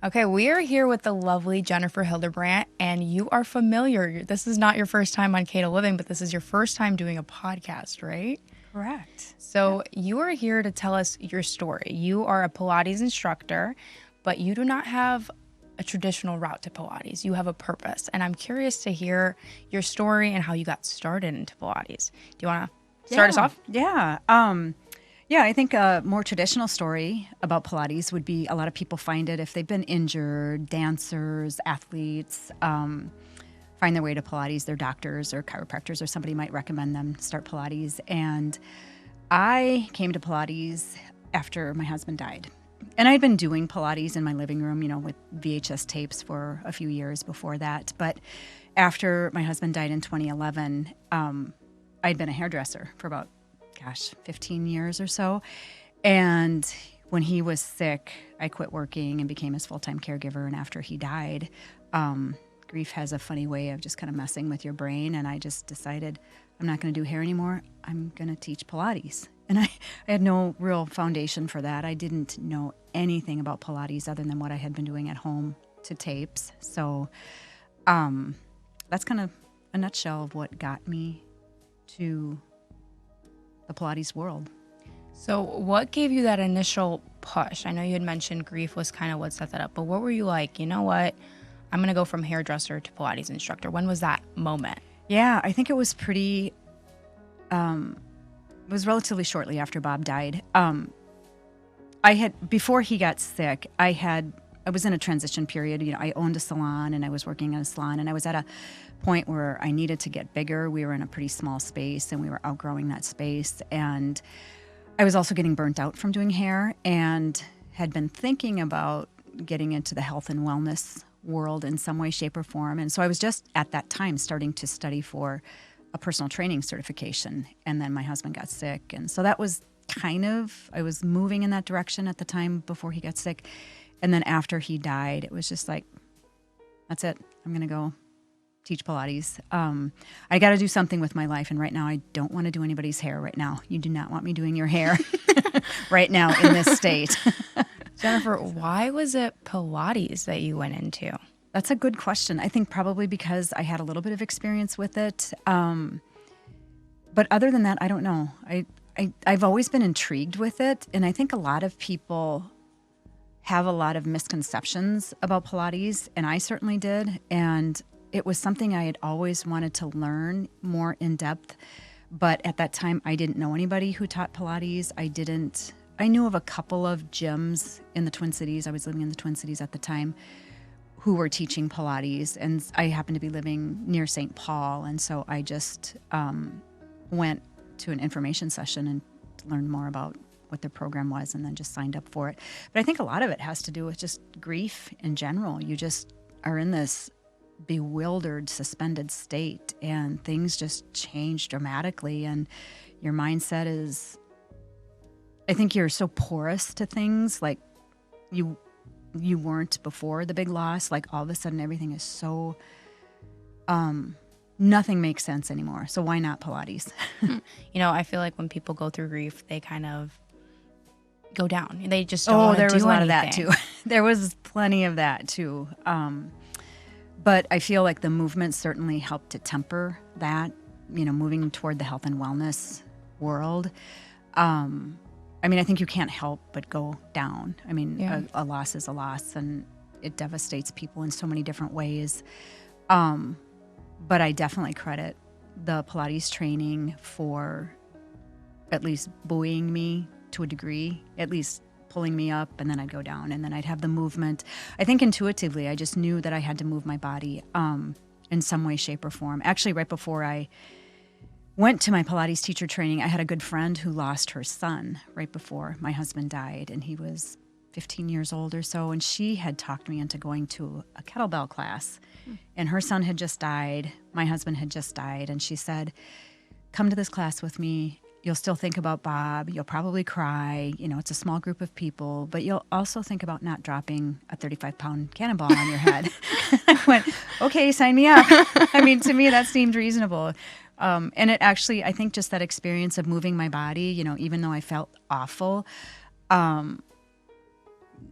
Okay, we are here with the lovely Jennifer Hildebrandt, and you are familiar. This is not your first time on Cato Living, but this is your first time doing a podcast, right? Correct. So you are here to tell us your story. You are a Pilates instructor, but you do not have a traditional route to Pilates. You have a purpose, and I'm curious to hear your story and how you got started into Pilates. Do you want to start us off? Yeah, I think a more traditional story about Pilates would be a lot of people find it if they've been injured, dancers, athletes, find their way to Pilates, their doctors or chiropractors or somebody might recommend them start Pilates. And I came to Pilates after my husband died. And I'd been doing Pilates in my living room, with VHS tapes for a few years before that. But after my husband died in 2011, I'd been a hairdresser for about 15 years or so. And when he was sick, I quit working and became his full-time caregiver. And after he died, grief has a funny way of just kind of messing with your brain. And I just decided I'm not going to do hair anymore. I'm going to teach Pilates. And I had no real foundation for that. I didn't know anything about Pilates other than what I had been doing at home to tapes. So that's kind of a nutshell of what got me to the Pilates world. So what gave you that initial push? I know you had mentioned grief was kind of what set that up, but what were you like, you know what, I'm going to go from hairdresser to Pilates instructor? When was that moment? Yeah, I think it was pretty, it was relatively shortly after Bob died. Before he got sick, I was in a transition period. I owned a salon and I was working in a salon, and I was at a point where I needed to get bigger. We were in a pretty small space and we were outgrowing that space. And I was also getting burnt out from doing hair and had been thinking about getting into the health and wellness world in some way, shape, or form. And so I was just at that time starting to study for a personal training certification. And then my husband got sick. And so that was I was moving in that direction at the time before he got sick. And then after he died, it was just like, that's it. I'm going to go teach Pilates. I got to do something with my life. And right now, I don't want to do anybody's hair right now. You do not want me doing your hair right now in this state. Jennifer, why was it Pilates that you went into? That's a good question. I think probably because I had a little bit of experience with it. But other than that, I don't know. I've always been intrigued with it. And I think a lot of people have a lot of misconceptions about Pilates, and I certainly did. And it was something I had always wanted to learn more in depth. But at that time, I didn't know anybody who taught Pilates. I knew of a couple of gyms in the Twin Cities. I was living in the Twin Cities at the time, who were teaching Pilates. And I happened to be living near St. Paul. And so I just went to an information session and learned more about what the program was and then just signed up for it. But I think a lot of it has to do with just grief in general. You just are in this bewildered, suspended state, and things just change dramatically. And your mindset is, I think you're so porous to things like you weren't before the big loss. Like all of a sudden everything is so, nothing makes sense anymore. So why not Pilates? I feel like when people go through grief, they kind of go down. They just don't want to do anything. There was a lot of that too. There was plenty of that too. But I feel like the movement certainly helped to temper that, moving toward the health and wellness world. I think you can't help but go down. A loss is a loss, and it devastates people in so many different ways. But I definitely credit the Pilates training for at least buoying me to a degree, at least pulling me up, and then I'd go down, and then I'd have the movement. I think intuitively, I just knew that I had to move my body in some way, shape, or form. Actually, right before I went to my Pilates teacher training, I had a good friend who lost her son right before my husband died, and he was 15 years old or so, and she had talked me into going to a kettlebell class. And her son had just died. My husband had just died, and she said, come to this class with me. You'll still think about Bob. You'll probably cry. It's a small group of people, but you'll also think about not dropping a 35-pound cannonball on your head. I went, okay, sign me up. To me, that seemed reasonable. And it actually, I think just that experience of moving my body, even though I felt awful,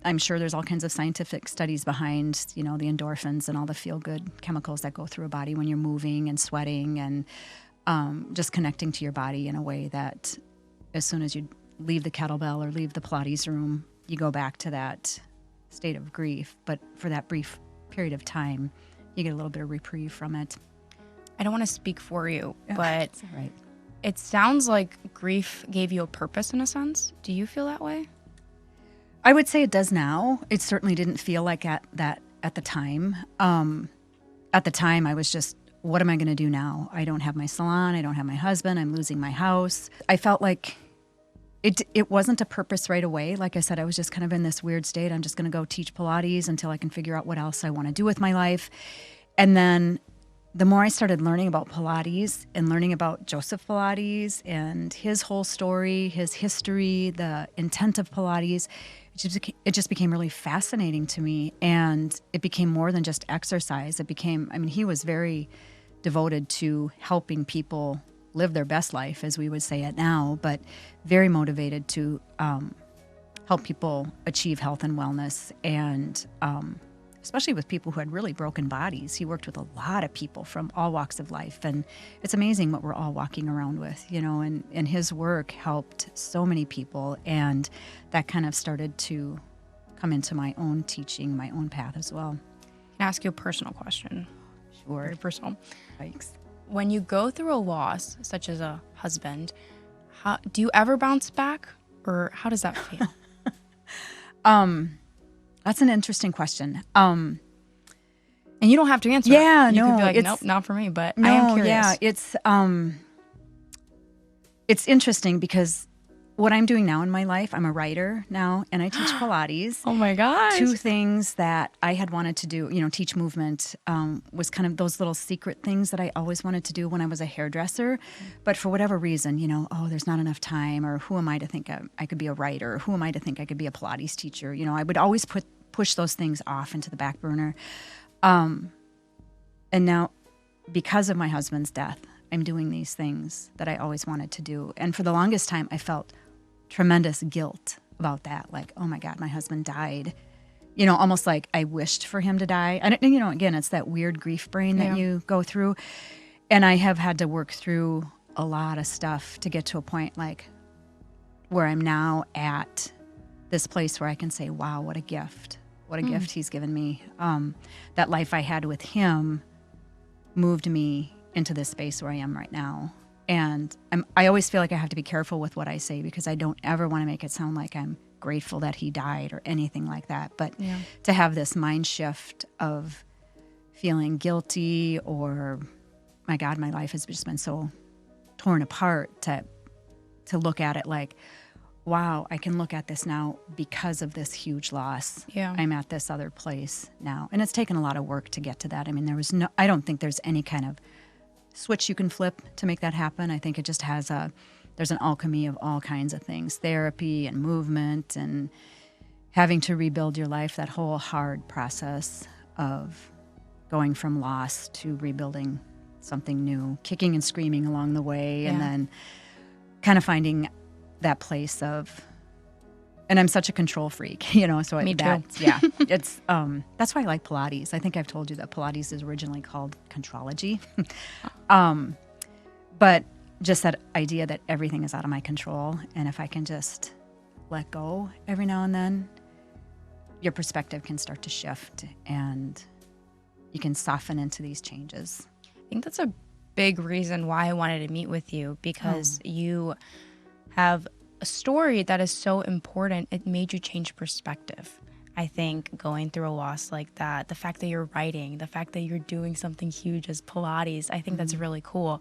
I'm sure there's all kinds of scientific studies behind, the endorphins and all the feel-good chemicals that go through a body when you're moving and sweating and just connecting to your body in a way that as soon as you leave the kettlebell or leave the Pilates room, you go back to that state of grief. But for that brief period of time, you get a little bit of reprieve from it. I don't want to speak for you, but It's all right. it sounds like grief gave you a purpose in a sense. Do you feel that way? I would say it does now. It certainly didn't feel like that at the time. At the time, I was just, what am I going to do now? I don't have my salon. I don't have my husband. I'm losing my house. I felt like it wasn't a purpose right away. Like I said, I was just kind of in this weird state. I'm just going to go teach Pilates until I can figure out what else I want to do with my life. And then the more I started learning about Pilates and learning about Joseph Pilates and his whole story, his history, the intent of Pilates, it just became really fascinating to me. And it became more than just exercise. It became, he was very devoted to helping people live their best life, as we would say it now, but very motivated to help people achieve health and wellness, and especially with people who had really broken bodies. He worked with a lot of people from all walks of life, and it's amazing what we're all walking around with, and his work helped so many people, and that kind of started to come into my own teaching, my own path as well. Can I ask you a personal question? Sure. Very personal. Thanks. When you go through a loss, such as a husband, do you ever bounce back, or how does that feel? That's an interesting question. And you don't have to answer. Yeah, you no, could be like, it's, nope, not for me. But no, I am curious. Yeah, it's interesting because what I'm doing now in my life, I'm a writer now, and I teach Pilates. Oh my gosh. Two things that I had wanted to do, teach movement, was kind of those little secret things that I always wanted to do when I was a hairdresser. But for whatever reason, there's not enough time, or who am I to think I could be a writer? Who am I to think I could be a Pilates teacher? I would always push those things off into the back burner. And now, because of my husband's death, I'm doing these things that I always wanted to do. And for the longest time, I felt tremendous guilt about that. Like, oh my God, my husband died. Almost like I wished for him to die. And, again, it's that weird grief brain that you go through. And I have had to work through a lot of stuff to get to a point like where I'm now at this place where I can say, wow, what a gift. What a gift he's given me. That life I had with him moved me into this space where I am right now. And I always feel like I have to be careful with what I say, because I don't ever want to make it sound like I'm grateful that he died or anything like that. But to have this mind shift of feeling guilty, or, my God, my life has just been so torn apart, to look at it like, wow, I can look at this now because of this huge loss. Yeah. I'm at this other place now. And it's taken a lot of work to get to that. I don't think there's any kind of switch you can flip to make that happen. I think it just there's an alchemy of all kinds of things, therapy and movement and having to rebuild your life, that whole hard process of going from loss to rebuilding something new, kicking and screaming along the way, and then kind of finding that place of, and I'm such a control freak, so Me too. Yeah, it's that's why I like Pilates. I think I've told you that Pilates is originally called Contrology. But just that idea that everything is out of my control, and if I can just let go every now and then, your perspective can start to shift and you can soften into these changes. I think that's a big reason why I wanted to meet with you, because you have a story that is so important. It made you change perspective. I think going through a loss like that, the fact that you're writing, the fact that you're doing something huge as Pilates, I think that's really cool.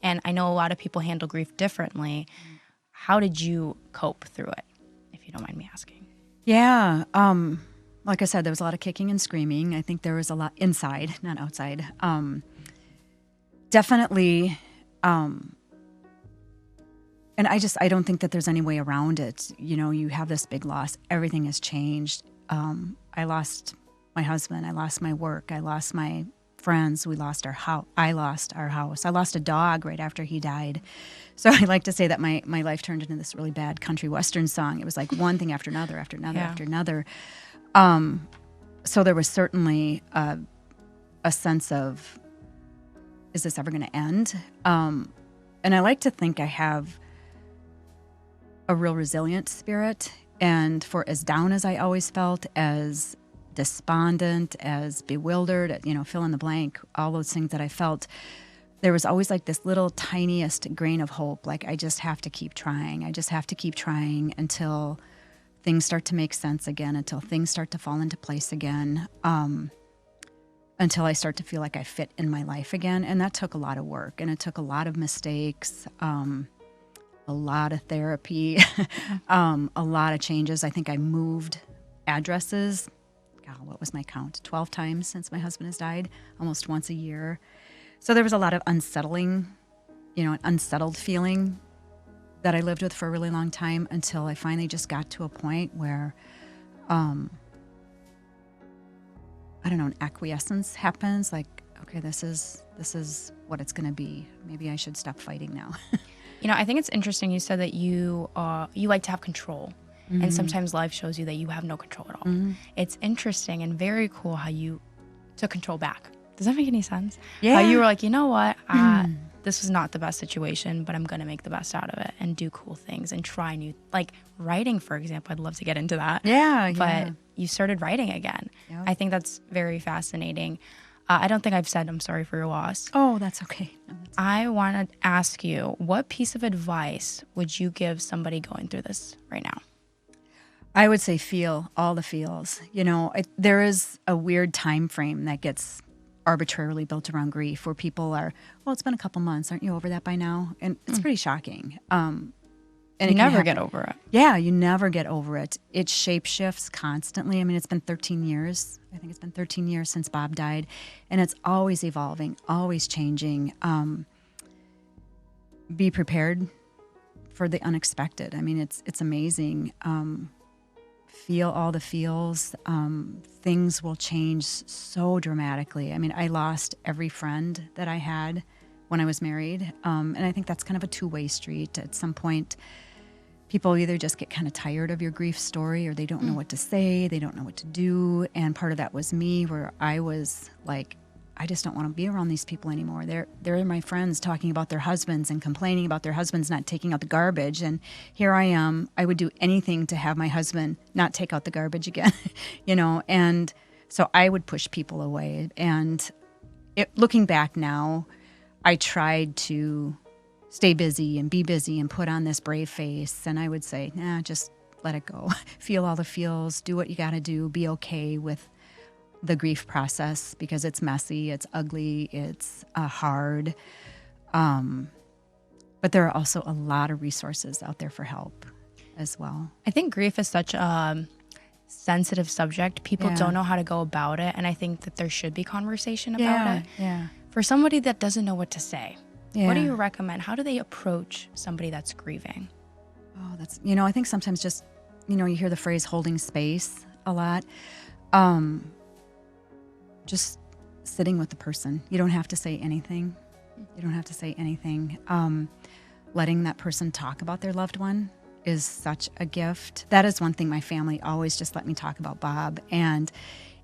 And I know a lot of people handle grief differently. How did you cope through it, if you don't mind me asking? Yeah. Like I said, there was a lot of kicking and screaming. I think there was a lot inside, not outside. Definitely. And I don't think that there's any way around it. You have this big loss. Everything has changed. I lost my husband. I lost my work. I lost my friends. We lost our house. I lost our house. I lost a dog right after he died. So I like to say that my life turned into this really bad country western song. It was like one thing after another, after another, Yeah. after another. So there was certainly a sense of, is this ever going to end? And I like to think I have a real resilient spirit. And for as down as I always felt, as despondent, as bewildered, fill in the blank, all those things that I felt, there was always like this little tiniest grain of hope. Like, I just have to keep trying. I just have to keep trying until things start to make sense again, until things start to fall into place again, until I start to feel like I fit in my life again. And that took a lot of work, and it took a lot of mistakes, a lot of therapy, a lot of changes. I think I moved addresses. God, what was my count? 12 times since my husband has died, almost once a year. So there was a lot of unsettling, an unsettled feeling that I lived with for a really long time, until I finally just got to a point where, I don't know, an acquiescence happens. Like, okay, this is what it's going to be. Maybe I should stop fighting now. I think it's interesting. You said that you like to have control. And sometimes life shows you that you have no control at all. It's interesting and very cool how you took control back. Does that make any sense? Yeah. How you were like, you know what? This was not the best situation, but I'm going to make the best out of it and do cool things and try new, like writing, for example. I'd love to get into that. Yeah. But you started writing again. Yep. I think that's very fascinating. I don't think I've said I'm sorry for your loss. Oh, that's okay. No, that's I want to ask you, what piece of advice would you give somebody going through this right now? I would say feel all the feels. There is a weird time frame that gets arbitrarily built around grief, where people are, well, it's been a couple months. Aren't you over that by now? And it's pretty shocking. And You never get over it. Yeah, you never get over it. It shape shifts constantly. I mean, it's been 13 years. I think it's been 13 years since Bob died. And it's always evolving, always changing. Be prepared for the unexpected. I mean, it's amazing. Feel all the feels. Things will change so dramatically. I mean, I lost every friend that I had when I was married. And I think that's kind of a two-way street. At some point, people either just get kind of tired of your grief story, or they don't know what to say, they don't know what to do. And part of that was me, where I was like, I just don't want to be around these people anymore. They're my friends talking about their husbands and complaining about their husbands not taking out the garbage. And here I am. I would do anything to have my husband not take out the garbage again, And so I would push people away. And looking back now, I tried to stay busy and be busy and put on this brave face. And I would say, nah, just let it go. Feel all the feels. Do what you got to do. Be okay with the grief process, because it's messy, it's ugly, it's hard. But there are also a lot of resources out there for help as well. I think grief is such a sensitive subject. People don't know how to go about it. And I think that there should be conversation about it. Yeah. For somebody that doesn't know what to say, Yeah. what do you recommend? How do they approach somebody that's grieving? Oh, that's, I think sometimes just, you hear the phrase holding space a lot. Just sitting with the person. You don't have to say anything. Letting that person talk about their loved one is such a gift. That is one thing my family always just let me talk about Bob. And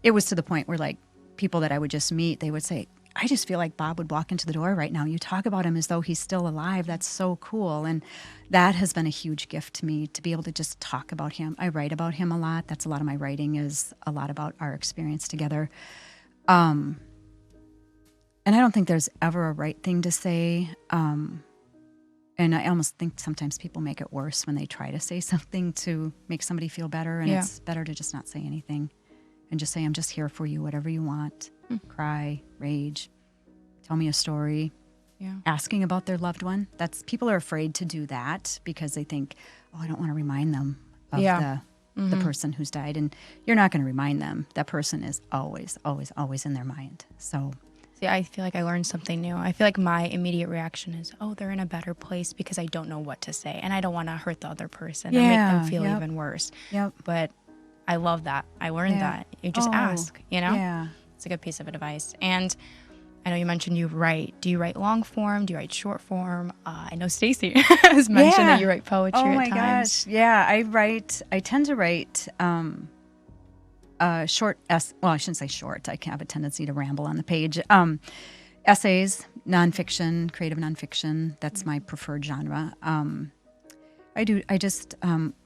it was to the point where, like, people that I would just meet, they would say, I just feel like Bob would walk into the door right now. You talk about him as though he's still alive. That's so cool. And that has been a huge gift to me, to be able to just talk about him. I write about him a lot. That's a lot of my writing, is a lot about our experience together. And I don't think there's ever a right thing to say. And I almost think sometimes people make it worse when they try to say something to make somebody feel better. And it's better to just not say anything and just say, I'm just here for you, whatever you want. Cry, rage, tell me a story. Yeah. Asking about their loved one. People are afraid to do that because they think, I don't want to remind them of the person who's died. And you're not going to remind them. That person is always, always, always in their mind. So, see, I feel like I learned something new. I feel like my immediate reaction is, they're in a better place, because I don't know what to say. And I don't want to hurt the other person or make them feel even worse. Yep. But I love that. I learned that. You just ask, Yeah. It's a good piece of advice. And I know you mentioned you write. Do you write long form? Do you write short form? I know Stacy has mentioned that you write poetry oh at my times. gosh. Yeah, I tend to write short, well, I shouldn't say short. I can have a tendency to ramble on the page. Essays, nonfiction, creative nonfiction. That's my preferred genre.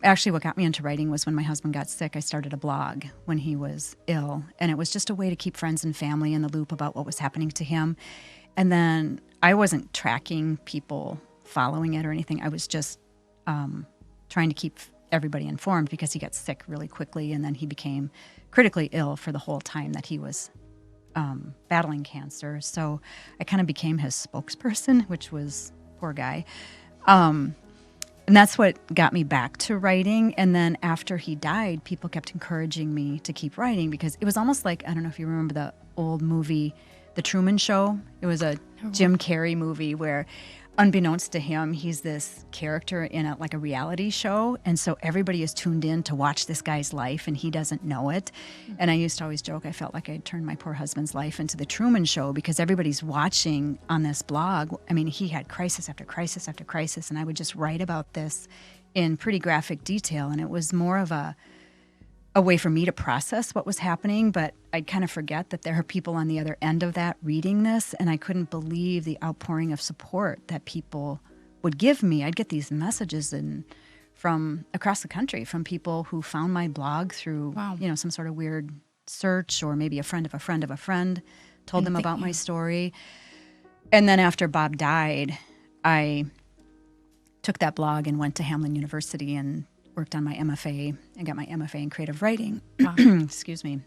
Actually, what got me into writing was when my husband got sick. I started a blog when he was ill, and it was just a way to keep friends and family in the loop about what was happening to him. And then I wasn't tracking people following it or anything. I was just trying to keep everybody informed because he got sick really quickly, and then he became critically ill for the whole time that he was battling cancer. So I kind of became his spokesperson, which was poor guy. And that's what got me back to writing. And then after he died, people kept encouraging me to keep writing because it was almost like, I don't know if you remember the old movie, The Truman Show. It was a Jim Carrey movie where, unbeknownst to him, he's this character in a reality show. And so everybody is tuned in to watch this guy's life and he doesn't know it. And I used to always joke, I felt like I'd turned my poor husband's life into the Truman Show because everybody's watching on this blog. I mean, he had crisis after crisis after crisis. And I would just write about this in pretty graphic detail. And it was more of a way for me to process what was happening, but I'd kind of forget that there are people on the other end of that reading this, and I couldn't believe the outpouring of support that people would give me. I'd get these messages from across the country from people who found my blog through, some sort of weird search, or maybe a friend of a friend of a friend told them about my story. And then after Bob died, I took that blog and went to Hamline University and worked on my MFA and got my MFA in creative writing. Wow. Excuse me,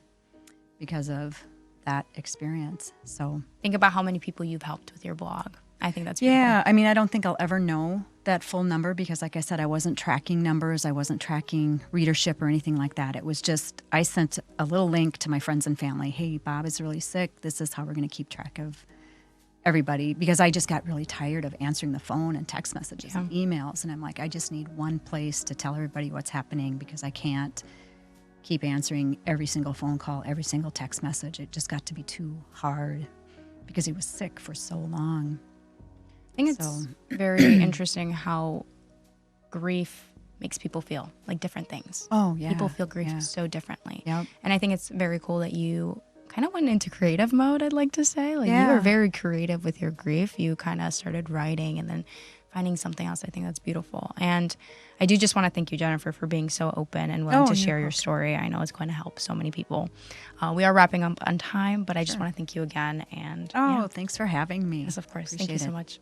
because of that experience. So Think about how many people you've helped with your blog. I think that's beautiful. yeah, I mean, I don't think I'll ever know that full number because, like I said, I wasn't tracking numbers. I wasn't tracking readership or anything like that. It was just, I sent a little link to my friends and family. Hey, Bob is really sick. This is how we're going to keep track of everybody, because I just got really tired of answering the phone and text messages and emails. And I'm like, I just need one place to tell everybody what's happening because I can't keep answering every single phone call, every single text message. It just got to be too hard because he was sick for so long. I think it's very interesting how grief makes people feel like different things. Oh, yeah. People feel grief so differently. Yep. And I think it's very cool that you kind of went into creative mode, I'd like to say. Like you were very creative with your grief. You kind of started writing and then finding something else. I think that's beautiful. And I do just want to thank you, Jennifer, for being so open and willing to share your story. I know it's going to help so many people. We are wrapping up on time, but I just want to thank you again. And thanks for having me. Yes, of course. Appreciate Thank you so it. much.